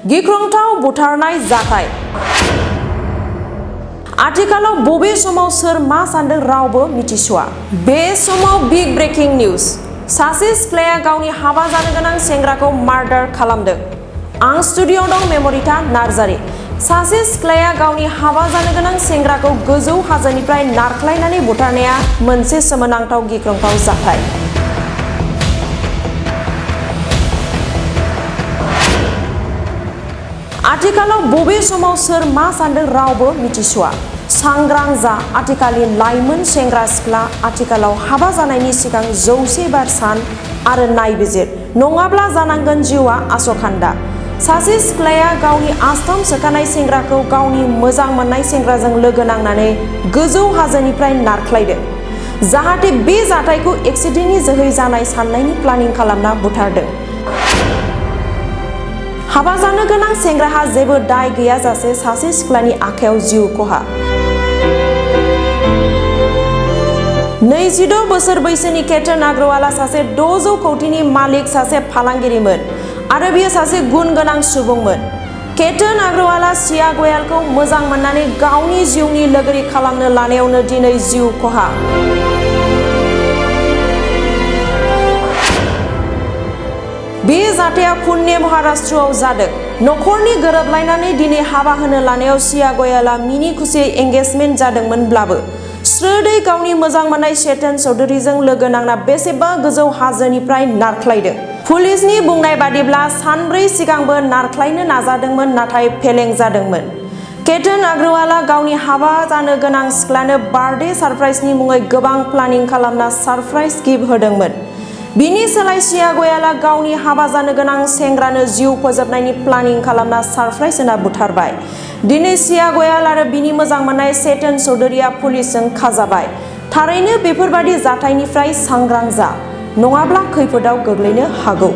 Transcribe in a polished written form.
गिख्रंथाव बुथारनाय जाथाय। आथिखालाव बबे समाव सोर मा सान्दों रावबो मिथिसवा। बे समाव बिग ब्रेकिं निउज। सासे सिख्लाया गावनि हाबा जानो गोनां सेंग्राखौ मार्डार खालामदों। आं स्टुडिअ'आव दं मेम'रिता नार्जारी। सासे सिख्लाया गावनि हाबा जानो गोनां सेंग्राखौ गोजौ हाजोनिफ्राय नारख्लायनानै बुथारनाया मोनसे सोमोनांथाव गिख्रंथाव जाथाय। आथिखालाव बबे समाव सोर मा सान्दों रावबो मिथिसवा। सांग्रां जा आथिखालनि लाइमोन सेंग्रा सिख्ला। आथिखालाव हाबा जानायनि सिगां 100 बार सान आरो नायबिजिर, नङाब्ला जानांगोन जिउआ आसखान्दा। सासे सिख्लाया गावनि आस्थाम सोखानाय सेंग्राखौ गावनि मोजां मोननाय सेंग्राजों लोगो नांनानै गोजौ हाजोनिफ्राय नारख्लायदों। जाहाथे बे जाथायखौ एक्सिडेन्टनि जोहै जानाय साननायनि प्लानिं खालामना बुथारदों। हाबा जानो गोनां सेंग्राहा जेबो दाय गैयाजासे सासे सिख्लानि आखायाव जिउ खहा। 26 बोसोर बैसोनि केटन आग्रवाला सासे 600 कौटिनि मालिक सासे फालांगिरिमोन आरो बियो सासे गुन गोनां सुबुंमोन। केटन आग्रवाला सिया गयालखौ मोजां मोननानै गावनि जिउनि लोगोरि खालामनो लानायावनो दिनै जिउ खहा। बे जाथाया पुणे महाराष्ट्रआव जादों। नखरनि गोरोबलायनानै दिनै हाबा होनो लानायाव सिया गयाला मिनि खुसियै एंगेजमेन्ट जादोंमोनब्लाबो स्रोदै गावनि मोजां मोननाय चेतन चौधुरीजों लोगो नांना बेसेबा गोजौ हाजोनिफ्राय नारख्लायदों। पुलिसनि बुंनाय बादिब्ला सानब्रै सिगांबो नारख्लायनो नाजादोंमोन, नाथाय फेलें जादोंमोन। केटन आग्रवाला गावनि हाबा जानो गोनां सिख्लानो बार्थडे सारप्राइजनि मुङै गोबां प्लानिं खालामना सारप्राइज गिफ्ट होदोंमोन। बिनि सोलाय सिया गयाला गावनि हाबा जानो गोनां सेंग्रानो जिउ फोजोबनायनि प्लानिं खालामना सारप्राइज होना बुथारबाय। दिनै सिया गयाल आरो बिनि मोजां मोननाय चेतन चौधुरीया पुलिसजों खाजाबाय। थारैनो बेफोरबादि जाथायनिफ्राय सांग्रां जा, नङाब्ला खैफोदाव गोग्लैनो हागौ।